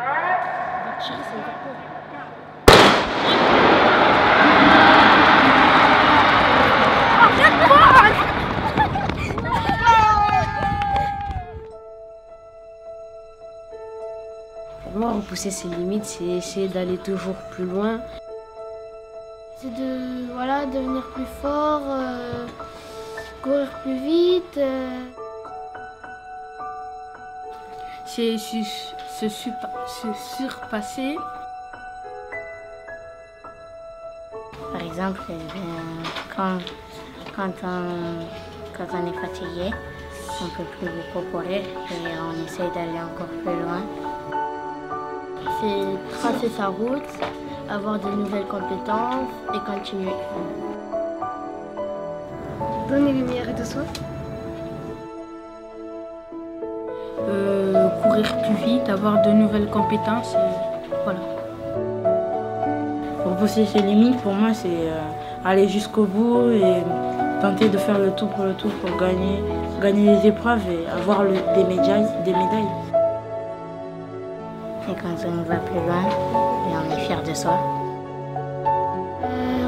Va te tirer, ça ne va pas. Pour moi, repousser ses limites, c'est essayer d'aller toujours plus loin. C'est de voilà, devenir plus fort, courir plus vite. C'est se surpasser. Par exemple, quand on est fatigué, on ne peut plus beaucoup courir et on essaye d'aller encore plus loin. C'est tracer sa route, avoir de nouvelles compétences et continuer. Donner le meilleur de soi. Courir plus vite, avoir de nouvelles compétences, voilà. Repousser ses limites, pour moi, c'est aller jusqu'au bout et tenter de faire le tout pour gagner les épreuves et avoir des médailles. Et quand on va plus loin, et on est fier de soi.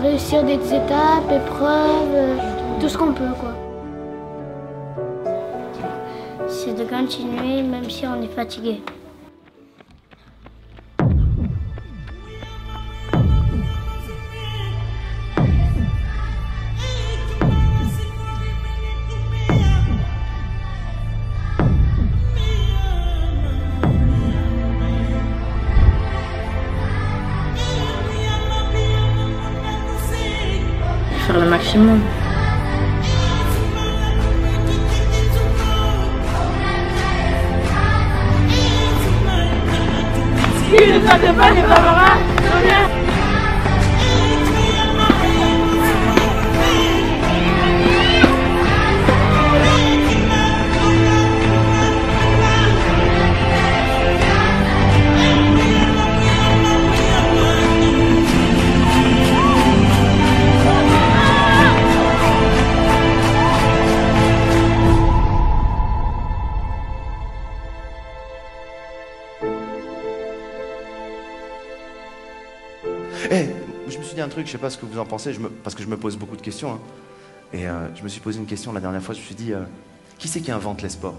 Réussir des étapes, épreuves, tout ce qu'on peut, quoi. C'est de continuer même si on est fatigué. Faire le maximum. Si ne savez pas les camarades, reviens. Je me suis dit un truc, je sais pas ce que vous en pensez, parce que je me pose beaucoup de questions. Hein. Et je me suis posé une question la dernière fois, je me suis dit, qui c'est qui invente les sports?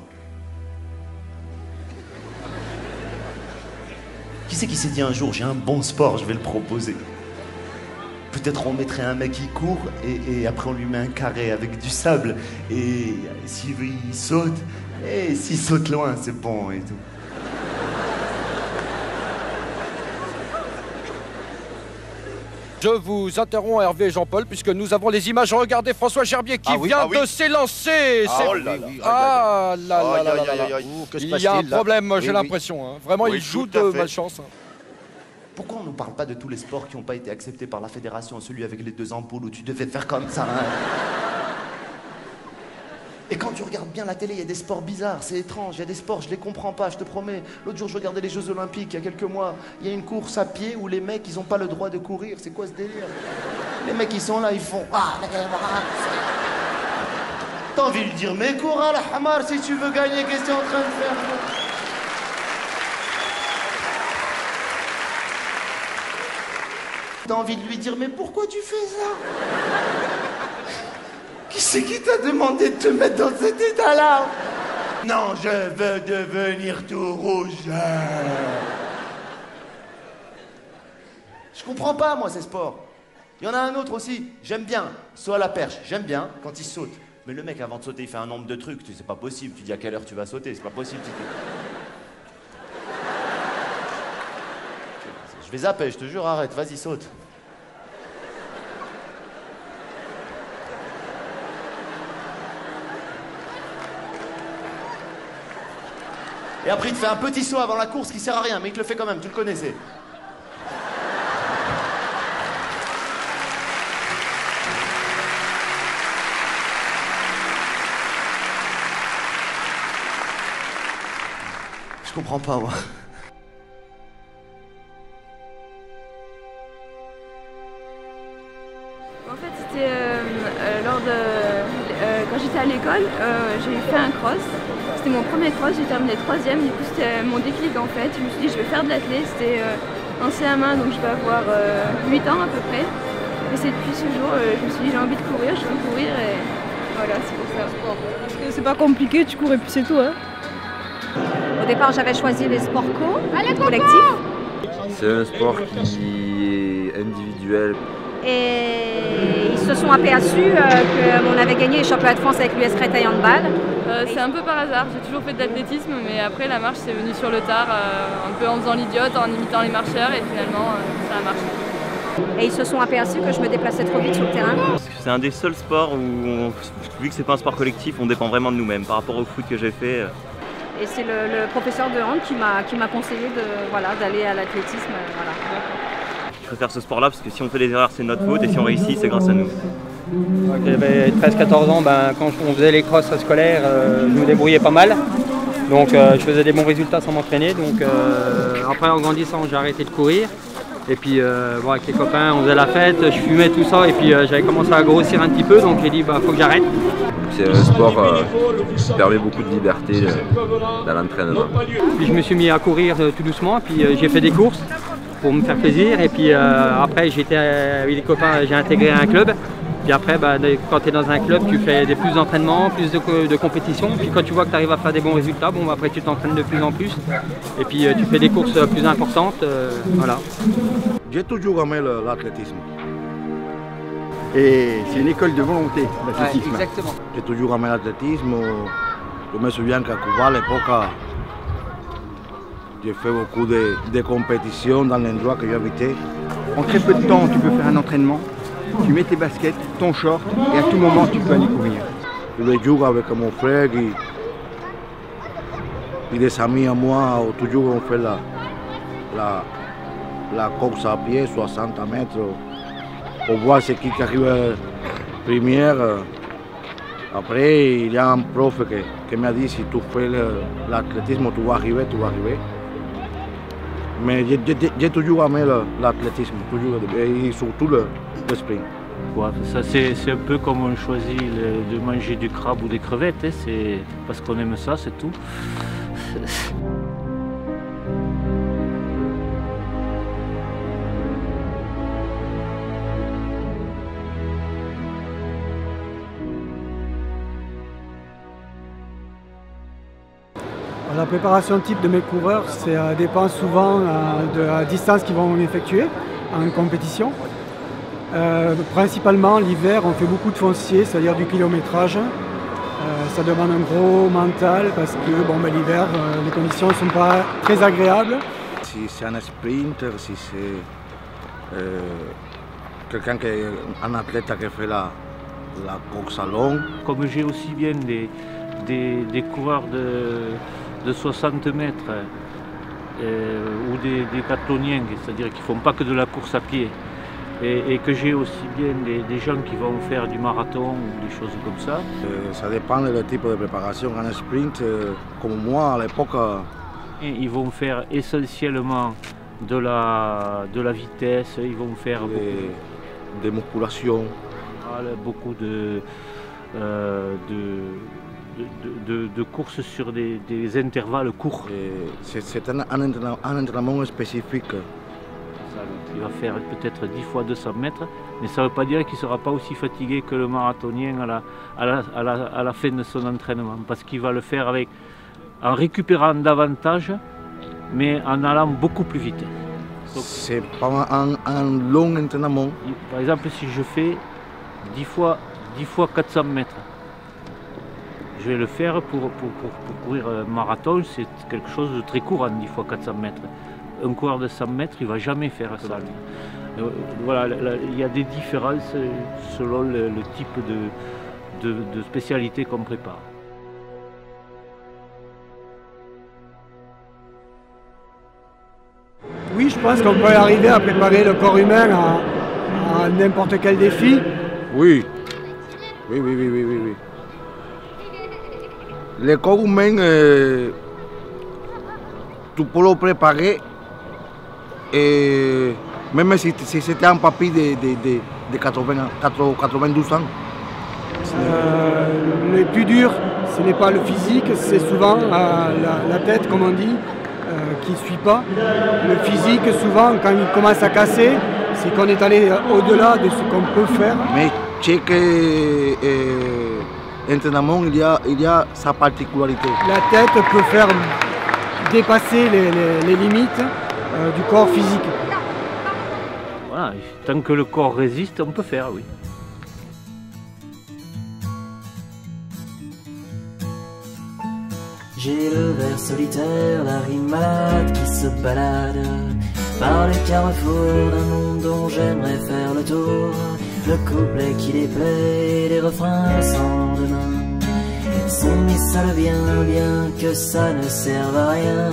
Qui c'est qui s'est dit un jour, j'ai un bon sport, je vais le proposer? Peut-être on mettrait un mec qui court et après on lui met un carré avec du sable. Et s'il saute, et s'il saute loin, c'est bon et tout. Je vous interromps Hervé et Jean-Paul puisque nous avons les images. Regardez François Gerbier qui vient de s'élancer. Il y a un problème, j'ai l'impression. Hein. Vraiment, il joue de malchance. Pourquoi on ne nous parle pas de tous les sports qui n'ont pas été acceptés par la fédération? Celui avec les 2 ampoules où tu devais faire comme ça. Hein. Et quand tu regardes bien la télé, il y a des sports bizarres, c'est étrange, il y a des sports, je les comprends pas, je te promets. L'autre jour, je regardais les Jeux Olympiques, il y a quelques mois, il y a une course à pied où les mecs, ils ont pas le droit de courir, c'est quoi ce délire? Les mecs, ils sont là, ils font... T'as envie de lui dire, mais cours à la hamar si tu veux gagner, qu'est-ce que t'es en train de faire? T'as envie de lui dire, mais pourquoi tu fais ça? Qui c'est qui t'a demandé de te mettre dans cet état-là? Non, je veux devenir tout rouge. Je comprends pas, moi, ces sports. Il y en a un autre aussi, j'aime bien. Saut à la perche, j'aime bien quand il saute. Mais le mec, avant de sauter, il fait un nombre de trucs. C'est pas possible. Tu dis à quelle heure tu vas sauter, c'est pas possible. Je vais zapper, je te jure, arrête, vas-y, saute. Et après, il te fait un petit saut avant la course qui sert à rien, mais il te le fait quand même, tu le connaissais. Je comprends pas, moi. En fait, c'était lors de... quand j'étais à à l'école, j'ai fait un cross. C'était mon premier cross, j'ai terminé 3e. Du coup, c'était mon déclic en fait. Je me suis dit, je vais faire de l'athlé. C'était en CM1, donc je vais avoir 8 ans à peu près. Et c'est depuis ce jour, je me suis dit, j'ai envie de courir, je veux courir et voilà, c'est pour ça. Parce que c'est pas compliqué, tu cours et puis c'est tout. Hein. Au départ, j'avais choisi les sports collectifs. C'est un sport qui est individuel. Et ils se sont aperçus qu'on avait gagné les championnats de France avec l'US Créteil handball. C'est un peu par hasard, j'ai toujours fait de l'athlétisme, mais après la marche c'est venu sur le tard, un peu en faisant l'idiote, en imitant les marcheurs et finalement ça a marché. Et ils se sont aperçus que je me déplaçais trop vite sur le terrain. C'est un des seuls sports où, vu que c'est pas un sport collectif, on dépend vraiment de nous-mêmes par rapport au foot que j'ai fait. Et c'est le professeur de hand qui m'a conseillé d'aller à l'athlétisme. Voilà. Je préfère ce sport-là parce que si on fait des erreurs, c'est notre faute et si on réussit, c'est grâce à nous. J'avais 13-14 ans, quand on faisait les crosses scolaires, je me débrouillais pas mal. Donc je faisais des bons résultats sans m'entraîner. Donc après en grandissant, j'ai arrêté de courir. Et puis avec les copains, on faisait la fête, je fumais tout ça. Et puis j'avais commencé à grossir un petit peu, donc j'ai dit faut que j'arrête. C'est un sport qui permet beaucoup de liberté dans l'entraînement. Puis je me suis mis à courir tout doucement, puis j'ai fait des courses pour me faire plaisir. Et puis après, j'étais avec les copains, j'ai intégré un club. Puis après, quand tu es dans un club, tu fais plus d'entraînement, plus de compétition. Puis quand tu vois que tu arrives à faire des bons résultats, après tu t'entraînes de plus en plus. Et puis tu fais des courses plus importantes. Voilà. J'ai toujours aimé l'athlétisme. Et c'est une école de volonté, l'athlétisme. Ouais, exactement. J'ai toujours aimé l'athlétisme. Je me souviens qu'à Cuba, à l'époque, j'ai fait beaucoup de compétitions dans l'endroit que j'habitais. En très peu de temps, tu peux faire un entraînement. Tu mets tes baskets, ton short, et à tout moment, tu peux aller courir. Je joue avec mon frère et des amis à moi. Toujours on fait la course à pied, 60 mètres, pour voir ce qui arrive première. Après, il y a un prof qui m'a dit si tu fais l'athlétisme, tu vas arriver. Mais j'ai toujours aimé l'athlétisme, et surtout le sprint. Ouais, ça c'est un peu comme on choisit de manger du crabe ou des crevettes, hein, c'est parce qu'on aime ça, c'est tout. La préparation type de mes coureurs, ça dépend souvent de la distance qu'ils vont effectuer en compétition. Principalement l'hiver, on fait beaucoup de foncier, c'est-à-dire du kilométrage. Ça demande un gros mental parce que l'hiver, les conditions ne sont pas très agréables. Si c'est un sprinter, si c'est quelqu'un qui est un athlète qui fait la course à long. Comme j'ai aussi bien des coureurs de 60 mètres ou des décathloniens, c'est-à-dire qui ne font pas que de la course à pied. Et que j'ai aussi bien des gens qui vont faire du marathon ou des choses comme ça. Ça dépend du type de préparation. Un sprint, comme moi à l'époque. Ils vont faire essentiellement de la vitesse, ils vont faire des musculations. Beaucoup de courses sur des intervalles courts. C'est un entraînement spécifique. Il va faire peut-être 10 fois 200 mètres, mais ça ne veut pas dire qu'il ne sera pas aussi fatigué que le marathonien à la fin de son entraînement, parce qu'il va le faire en récupérant davantage, mais en allant beaucoup plus vite. C'est pas un long entraînement. Par exemple, si je fais 10 fois 400 mètres, je vais le faire pour courir un marathon, c'est quelque chose de très court en 10 fois 400 mètres. Un coureur de 100 mètres, il ne va jamais faire ça. Voilà, il y a des différences selon le type de spécialité qu'on prépare. Oui, je pense qu'on peut arriver à préparer le corps humain à n'importe quel défi. Oui. Le corps humain, tu peux le préparer. Et même si c'était un papy de 92 ans. le plus dur, ce n'est pas le physique, c'est souvent la tête, comme on dit, qui ne suit pas. Le physique, souvent, quand il commence à casser, c'est qu'on est allé au-delà de ce qu'on peut faire. Mais chaque entraînement, il y a sa particularité. La tête peut faire dépasser les limites du corps physique. Voilà, tant que le corps résiste, on peut faire, oui. J'ai le vers solitaire, la rime malade qui se balade par les carrefours d'un monde dont j'aimerais faire le tour. Le couplet qui déplaît, les refrains sans demain. Son missale bien que ça ne serve à rien.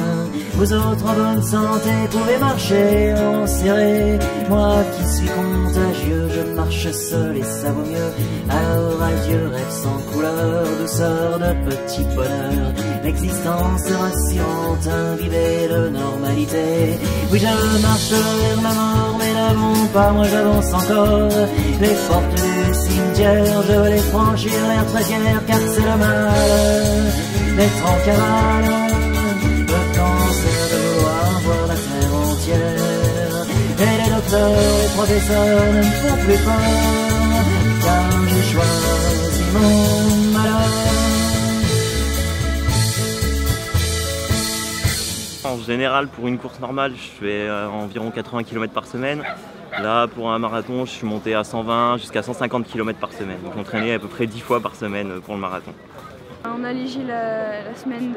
Vous autres en bonne santé pouvez marcher en serré. Moi qui suis contagieux, je marche seul et ça vaut mieux. Alors adieu rêve sans couleur, douceur de petit bonheur. L'existence est rassurante, imbibée de normalité. Oui, je marche vers la mort, mais n'avons pas, moi j'avance encore. Les portes du cimetière, je veux les franchir, l'air très fier, car c'est le mal d'être en cavale. Le cancer de vouloir voir la terre entière. Et les docteurs, les professeurs ne me font plus peur, car j'ai choisi mon malheur. En général, pour une course normale, je fais environ 80 km par semaine. Là, pour un marathon, je suis monté à 120 jusqu'à 150 km par semaine. Donc, j'entraînais à peu près 10 fois par semaine pour le marathon. En Allégie, la semaine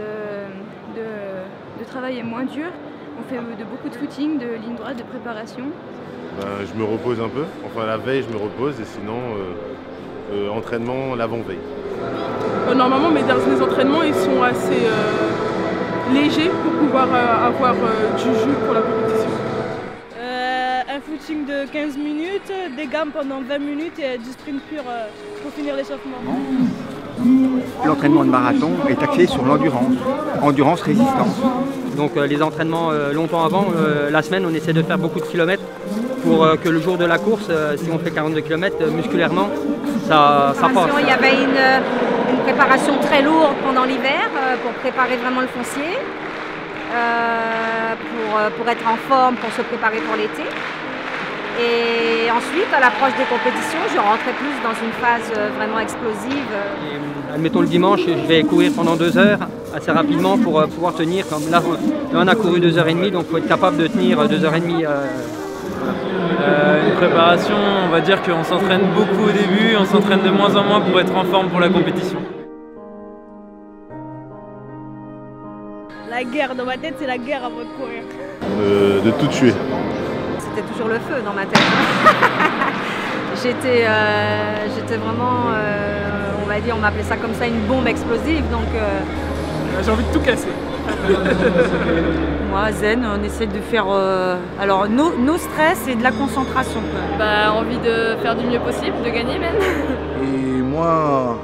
de travail est moins dure. On fait beaucoup de footing, de ligne droite, de préparation. Je me repose un peu. Enfin, la veille, je me repose et sinon, entraînement l'avant-veille. Normalement, mes derniers entraînements, ils sont assez légers pour pouvoir avoir du jus pour la compétition. Un footing de 15 minutes, des gammes pendant 20 minutes et du sprint pur pour finir l'échauffement. L'entraînement de marathon est axé sur l'endurance, endurance-résistance. Donc les entraînements longtemps avant, la semaine, on essaie de faire beaucoup de kilomètres pour que le jour de la course, si on fait 42 km, musculairement, ça passe. Il y avait une préparation très lourde pendant l'hiver pour préparer vraiment le foncier, pour être en forme, pour se préparer pour l'été. Et ensuite, à l'approche des compétitions, je rentrais plus dans une phase vraiment explosive. Admettons le dimanche, je vais courir pendant 2 heures assez rapidement pour pouvoir tenir. Comme là, on a couru 2h30, donc il faut être capable de tenir 2h30. Une préparation, on va dire qu'on s'entraîne beaucoup au début, on s'entraîne de moins en moins pour être en forme pour la compétition. La guerre dans ma tête, c'est la guerre avant de courir. De tout tuer. C'était toujours le feu dans ma tête. J'étais vraiment, on va dire, on m'appelait ça comme ça, une bombe explosive. Donc, j'ai envie de tout casser. Moi, zen, on essaie de faire alors no stress et de la concentration. Envie de faire du mieux possible, de gagner même. Et moi,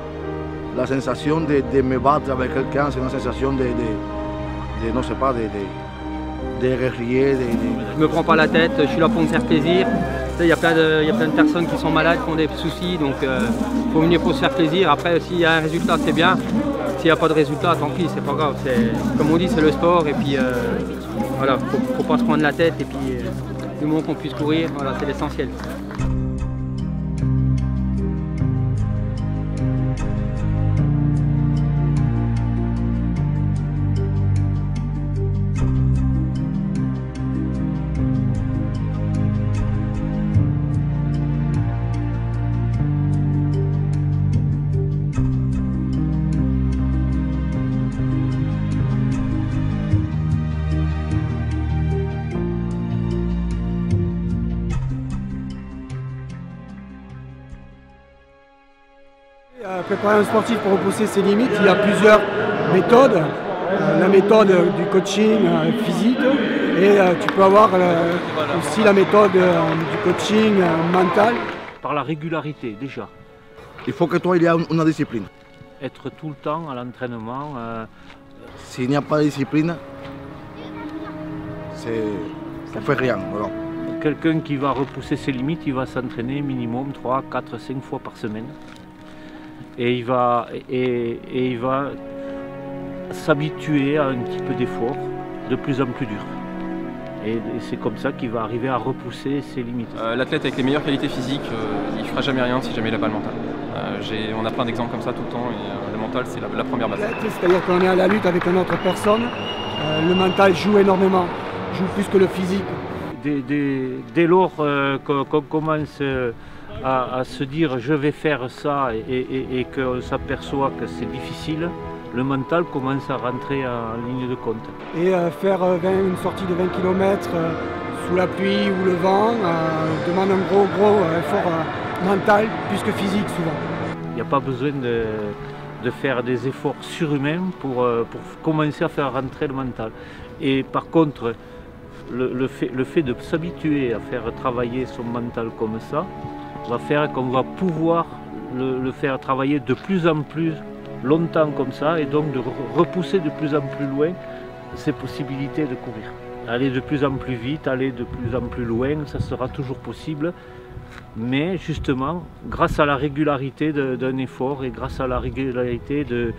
la sensation de me battre avec quelqu'un, c'est une sensation de non sais pas, de rire. Je me prends pas la tête, je suis là pour me faire plaisir. Il y a plein de personnes qui sont malades, qui ont des soucis, donc il faut venir pour se faire plaisir. Après, s'il y a un résultat, c'est bien. S'il n'y a pas de résultat, tant pis, c'est pas grave. Comme on dit, c'est le sport, et puis voilà, faut pas se prendre la tête, et puis du moment qu'on puisse courir, voilà, c'est l'essentiel. Préparer un sportif pour repousser ses limites, il y a plusieurs méthodes. La méthode du coaching physique et tu peux avoir aussi la méthode du coaching mental. Par la régularité déjà. Il faut que toi il y ait une discipline. Être tout le temps à l'entraînement. S'il n'y a pas de discipline, ça ne fait rien. Voilà. Quelqu'un qui va repousser ses limites, il va s'entraîner minimum 3, 4, 5 fois par semaine. et il va s'habituer à un petit peu d'effort de plus en plus dur. Et c'est comme ça qu'il va arriver à repousser ses limites. L'athlète avec les meilleures qualités physiques, il ne fera jamais rien si jamais il n'a pas le mental. On a plein d'exemples comme ça tout le temps et le mental c'est la première base. C'est-à-dire qu'on est à la lutte avec une autre personne, le mental joue énormément, joue plus que le physique. Dès lors qu'on commence à se dire je vais faire ça et qu'on s'aperçoit que c'est difficile, le mental commence à rentrer en ligne de compte. Et faire une sortie de 20 km sous la pluie ou le vent demande un gros effort mental plus que physique souvent. Il n'y a pas besoin de faire des efforts surhumains pour commencer à faire rentrer le mental. Et par contre, le fait de s'habituer à faire travailler son mental comme ça va faire qu'on va pouvoir le faire travailler de plus en plus longtemps comme ça et donc de repousser de plus en plus loin ses possibilités de courir. Aller de plus en plus vite, aller de plus en plus loin, ça sera toujours possible, mais justement grâce à la régularité d'un effort et grâce à la régularité de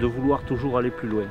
vouloir toujours aller plus loin.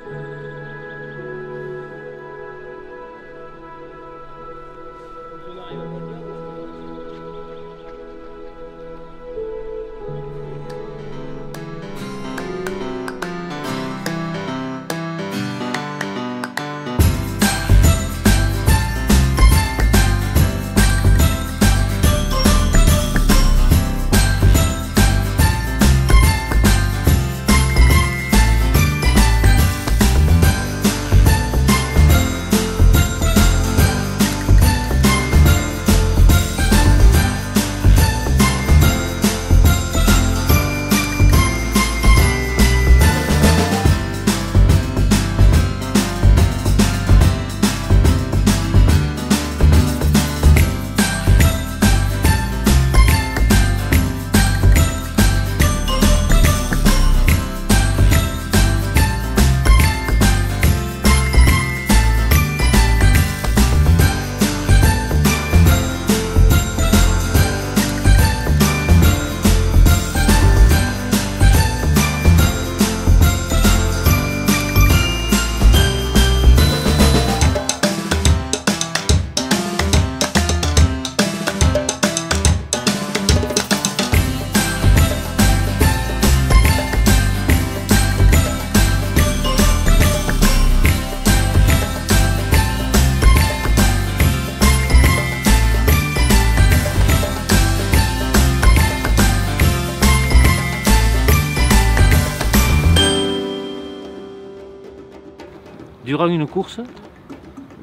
Durant une course,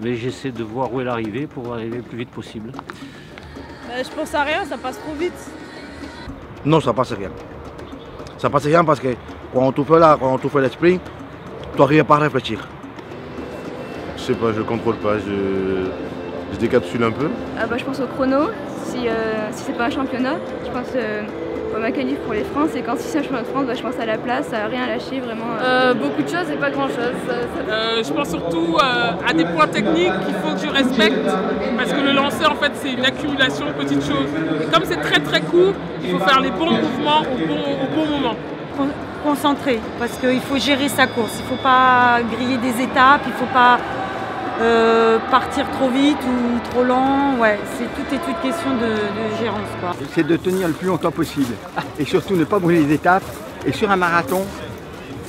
j'essaie de voir où est l'arrivée pour arriver le plus vite possible. Je pense à rien, ça passe trop vite. Non, ça passe rien. Ça passe rien parce que quand tu fais le sprint, tu n'arrives pas à réfléchir. Je sais pas, je contrôle pas, je décapsule un peu. Je pense au chrono, si c'est pas un championnat, je pense ma qualif pour les France et quand si c'est un championnat de France, je pense à la place, à rien lâcher vraiment. Beaucoup de choses et pas grand chose. Je pense surtout à des points techniques qu'il faut que je respecte parce que le lancer en fait c'est une accumulation de petites choses. Et comme c'est très très court, il faut faire les bons mouvements au bon moment. Concentré parce qu'il faut gérer sa course, il ne faut pas griller des étapes, il ne faut pas partir trop vite ou trop lent, ouais, tout est toute question de gérance. C'est de tenir le plus longtemps possible et surtout ne pas brûler les étapes et sur un marathon,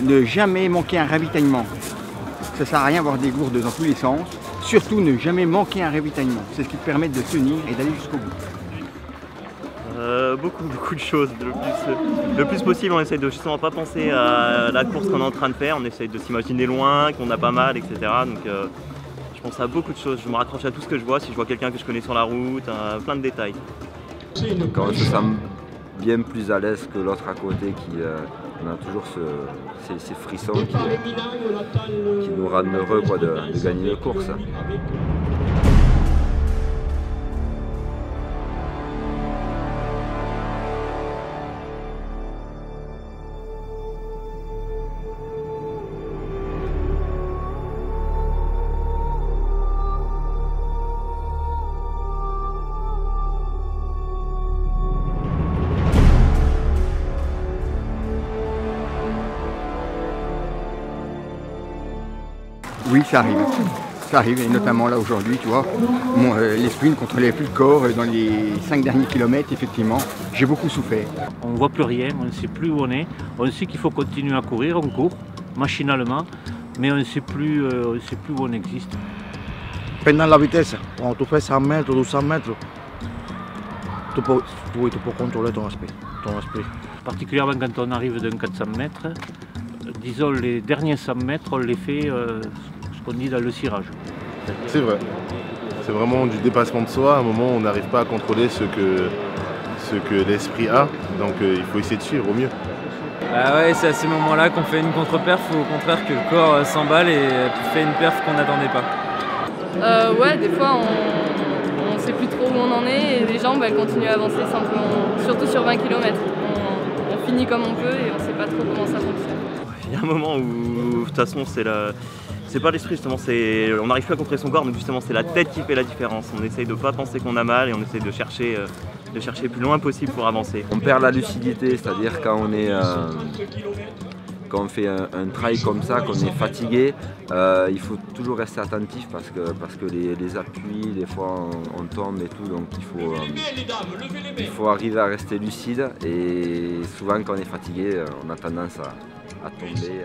ne jamais manquer un ravitaillement. Ça ne sert à rien d'avoir des gourdes dans tous les sens, surtout ne jamais manquer un ravitaillement, c'est ce qui te permet de tenir et d'aller jusqu'au bout. Beaucoup de choses. Le plus possible, on essaye de justement pas penser à la course qu'on est en train de faire, on essaye de s'imaginer loin, qu'on a pas mal, etc. Donc je pense à beaucoup de choses, je me raccroche à tout ce que je vois, si je vois quelqu'un que je connais sur la route, plein de détails. Quand on se sent bien plus à l'aise que l'autre à côté, on a toujours ces frissons qui nous rendent heureux de gagner une course. Oui, ça arrive. Ça arrive, et notamment là aujourd'hui, tu vois, les sprints contre les plus de corps dans les 5 derniers kilomètres, effectivement, j'ai beaucoup souffert. On ne voit plus rien, on ne sait plus où on est. On sait qu'il faut continuer à courir, on court machinalement, mais on ne sait plus où on existe. Pendant la vitesse, quand tu fais 100 mètres, 200 mètres, tu peux contrôler ton esprit. Particulièrement quand on arrive d'un 400 mètres, disons les derniers 100 mètres, on les fait ce qu'on dit dans le cirage. C'est vrai. C'est vraiment du dépassement de soi. À un moment, on n'arrive pas à contrôler ce que l'esprit a. Donc il faut essayer de suivre au mieux. Bah ouais, c'est à ces moments-là qu'on fait une contre-perf ou au contraire que le corps s'emballe et fait une perf qu'on n'attendait pas. Ouais, des fois on sait plus trop où on en est et les jambes elles continuent à avancer simplement, surtout sur 20 km. On finit comme on peut et on sait pas trop comment ça fonctionne. Il y a un moment où de toute façon c'est pas l'esprit justement, on n'arrive plus à contrôler son corps, mais justement c'est la tête qui fait la différence. On essaye de pas penser qu'on a mal et on essaye de chercher le plus loin possible pour avancer. On perd la lucidité, c'est-à-dire quand on fait un trail comme ça, qu'on est fatigué, il faut toujours rester attentif parce que les appuis, des fois on tombe et tout, donc il faut arriver à rester lucide et souvent quand on est fatigué, on a tendance à tomber.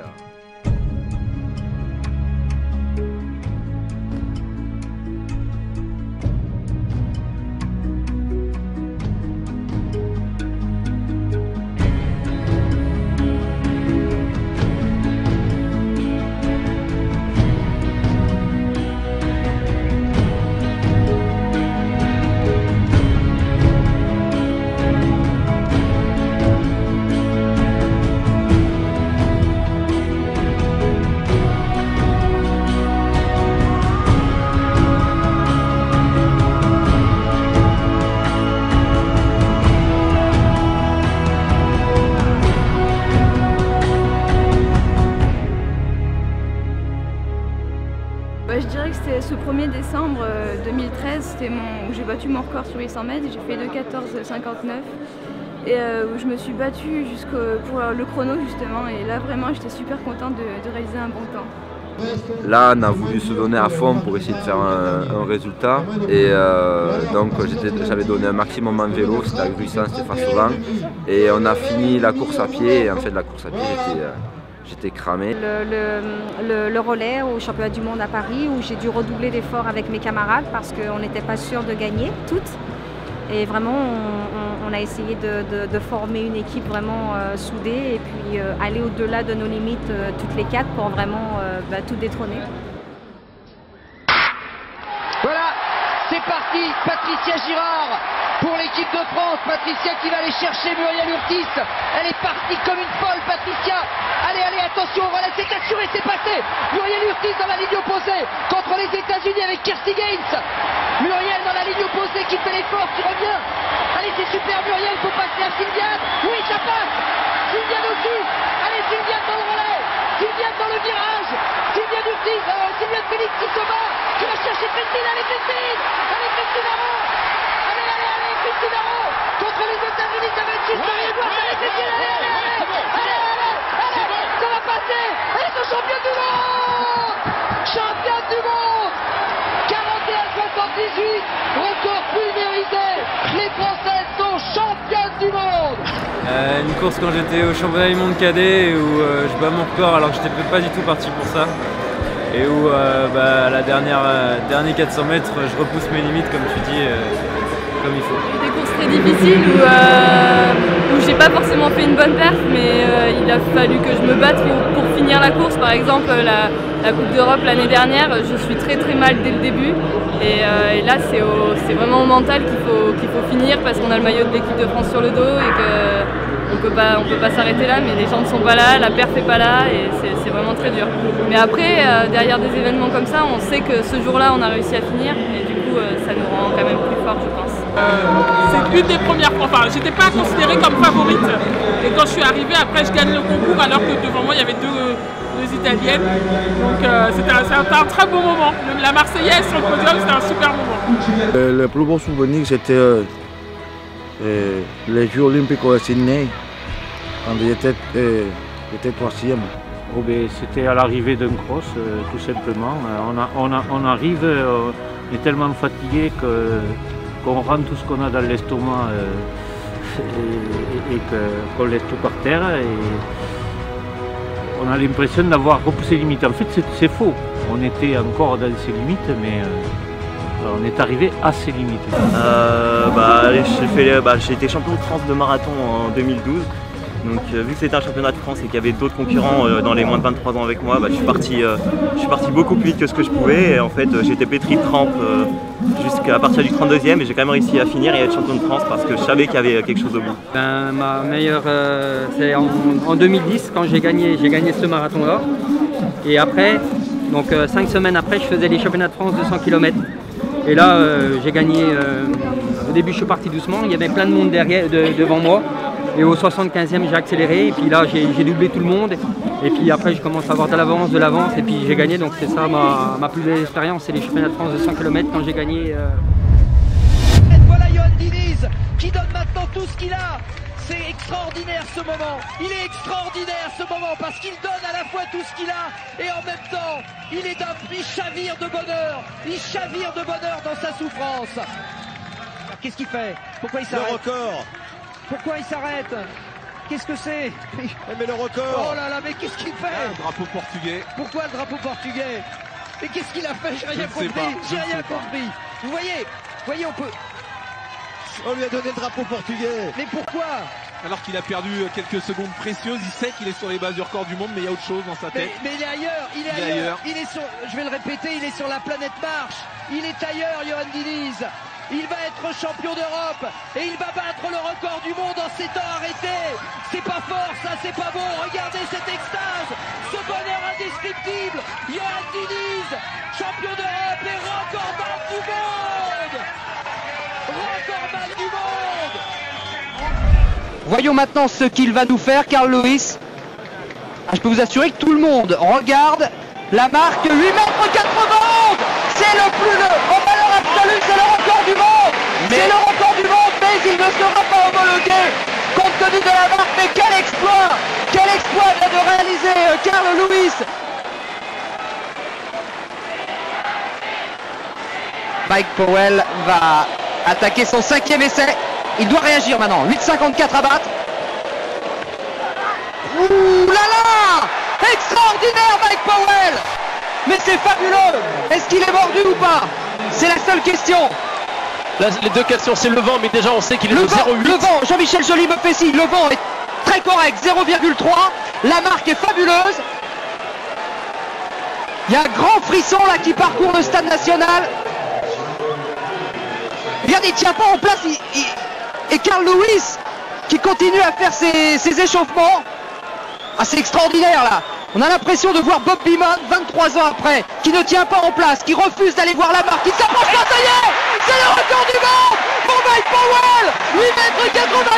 Je dirais que c'était ce 1er décembre 2013, c'était où j'ai battu mon record sur les 100 mètres, j'ai fait 2:14:59 et où je me suis battue pour le chrono justement et là vraiment j'étais super contente de réaliser un bon temps. Là on a voulu se donner à fond pour essayer de faire un résultat et donc j'avais donné un maximum en vélo, c'était à Gruissant, c'était Fassovan et on a fini la course à pied et en fait la course à pied j'étais cramé. Le relais au championnat du monde à Paris où j'ai dû redoubler d'efforts avec mes camarades parce qu'on n'était pas sûr de gagner toutes. Et vraiment on a essayé de former une équipe vraiment soudée et puis aller au-delà de nos limites toutes les quatre pour vraiment tout détrôner. Voilà, c'est parti, Patricia Girard pour l'équipe de France. Patricia qui va aller chercher Muriel Urtis. Elle est partie comme une folle, Patricia. Allez, allez, attention, voilà, c'est assuré, c'est passé. Muriel Urtis dans la ligne opposée contre les États-Unis avec Kirsty Gaines. Muriel dans la ligne opposée qui fait l'effort, qui revient. Allez, c'est super, Muriel, il faut passer à Sylviane. Oui, ça passe. Sylviane aussi. Allez, Sylviane dans le relais. Sylviane dans le virage. Sylviane Urtis, Sylviane Félix qui se bat. Qui va chercher Christine. Allez, Christine. Allez, Christine Arnaud. Allez, allez, allez, Christine Arnaud. Contre les États-Unis, ça va être juste. Allez, Christine, allez, allez, allez, allez, allez, ça va passer. Allez, c'est championne du monde. Championne du monde. 41-78, record pulvérisé. Les Françaises sont championnes du monde. Une course quand j'étais au championnat du monde cadet où je bats mon record alors que j'étais pas du tout parti pour ça. Et où la dernier 400 mètres, je repousse mes limites comme tu dis, comme il faut. Des courses très difficiles où j'ai pas forcément fait une bonne perf, mais il a fallu que je me batte pour finir la course. Par exemple, la Coupe d'Europe l'année dernière, je suis très mal dès le début. Et là, c'est vraiment au mental qu'il faut finir parce qu'on a le maillot de l'équipe de France sur le dos et qu'on peut pas s'arrêter là, mais les gens ne sont pas là, la perf n'est pas là et c'est vraiment très dur. Mais après, derrière des événements comme ça, on sait que ce jour-là, on a réussi à finir et du coup, ça nous rend quand même plus forts, je pense. C'est une des premières fois, enfin, j'étais pas considérée comme favorite et quand je suis arrivée, après, je gagne le concours alors que devant moi, il y avait deux Italiennes. Donc c'était un très beau moment. La Marseillaise sur le podium, c'était un super moment. Le plus beau souvenir, c'était les Jeux olympiques de Sydney, quand j'étais troisième. Oh ben, c'était à l'arrivée d'un cross, tout simplement. On arrive, on est tellement fatigué qu'on rend tout ce qu'on a dans l'estomac et qu'on laisse tout par terre. Et on a l'impression d'avoir repoussé les limites. En fait, c'est faux. On était encore dans ses limites, mais on est arrivé à ses limites. J'ai été champion de France de marathon en 2012. Donc vu que c'était un championnat de France et qu'il y avait d'autres concurrents dans les moins de 23 ans avec moi, je suis parti beaucoup plus vite que ce que je pouvais. Et en fait j'étais pétri de crampes jusqu'à partir du 32e et j'ai quand même réussi à finir et à être champion de France parce que je savais qu'il y avait quelque chose au bout. Ma meilleure, c'est en 2010 quand j'ai gagné ce marathon-là. Et après, donc 5 semaines après, je faisais les championnats de France de 100 km. Et là, j'ai gagné, au début je suis parti doucement, il y avait plein de monde devant moi. Et au 75e, j'ai accéléré, et puis là, j'ai doublé tout le monde. Et puis après, je commence à avoir de l'avance, et puis j'ai gagné. Donc c'est ça ma plus belle expérience, c'est les championnats de France de 100 km quand j'ai gagné. Voilà Yoann Diniz qui donne maintenant tout ce qu'il a. C'est extraordinaire ce moment. Il est extraordinaire ce moment parce qu'il donne à la fois tout ce qu'il a et en même temps, il chavire de bonheur. Il chavire de bonheur dans sa souffrance. Qu'est-ce qu'il fait? Pourquoi il s'arrête? Le record. Pourquoi il s'arrête? Qu'est-ce que c'est? Mais le record. Oh là là, mais qu'est-ce qu'il fait? Le drapeau portugais. Pourquoi le drapeau portugais? Mais qu'est-ce qu'il a fait? J'ai rien compris. J'ai rien compris. Vous voyez, on peut... On lui a donné le drapeau portugais. Mais pourquoi? Alors qu'il a perdu quelques secondes précieuses, il sait qu'il est sur les bases du record du monde, mais il y a autre chose dans sa tête. Mais il est ailleurs, il est ailleurs. Il est sur, je vais le répéter, il est sur la planète Mars. Il est ailleurs, Yoann Diniz. Il va être champion d'Europe et il va battre le record du monde en 7 ans arrêtés. C'est pas fort, ça, c'est pas bon. Regardez cette extase, ce bonheur indescriptible. Yoann Diniz, champion d'Europe et recordman du monde. Recordman du monde. Voyons maintenant ce qu'il va nous faire, Carl Lewis. Je peux vous assurer que tout le monde regarde la marque 8,80 m. C'est le plus en valeur absolue, c'est le record du monde. C'est le record du monde, mais il ne sera pas homologué compte tenu de la marque. Mais quel exploit vient de réaliser Carl Lewis. Mike Powell va attaquer son 5e essai. Il doit réagir maintenant. 8,54 à battre. Ouh là là! Extraordinaire Mike Powell! Mais c'est fabuleux! Est-ce qu'il est mordu ou pas? C'est la seule question. Là, les deux questions, c'est le vent, mais déjà on sait qu'il est de 0,8. Le vent, Jean-Michel Joly me fait signe. Le vent est très correct, 0,3. La marque est fabuleuse. Il y a un grand frisson là qui parcourt le stade national. Regardez, il ne tient pas en place. Et Carl Lewis qui continue à faire ses échauffements. Ah, c'est extraordinaire là. On a l'impression de voir Bob Beamon, 23 ans après, qui ne tient pas en place, qui refuse d'aller voir la marque, qui s'approche pas, ça y est, c'est le record du monde pour Mike Powell, 8,95 m.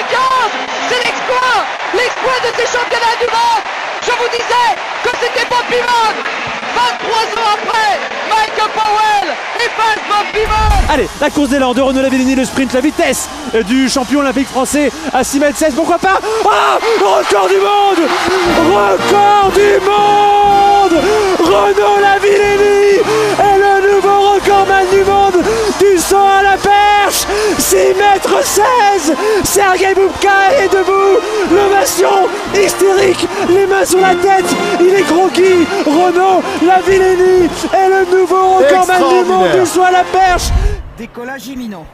C'est l'exploit de ces championnats du monde. Je vous disais que c'était Bob Beamon. 23 ans après, Mike Powell efface Bob Beamon. Allez, la course d'élan de Renaud Lavillenie, le sprint, la vitesse du champion olympique français à 6,16 m, pourquoi pas? Ah, record du monde! Record du monde! Renaud Lavillenie est le nouveau recordman du monde du saut à la perche! 6,16 m! Sergei Bubka est debout! L'ovation hystérique, les mains sur la tête, il est croquis! Renaud Lavillenie est le nouveau recordman du monde du saut à la perche! Décollage imminent.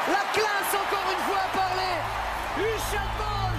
La classe encore une fois à parler. Usain Bolt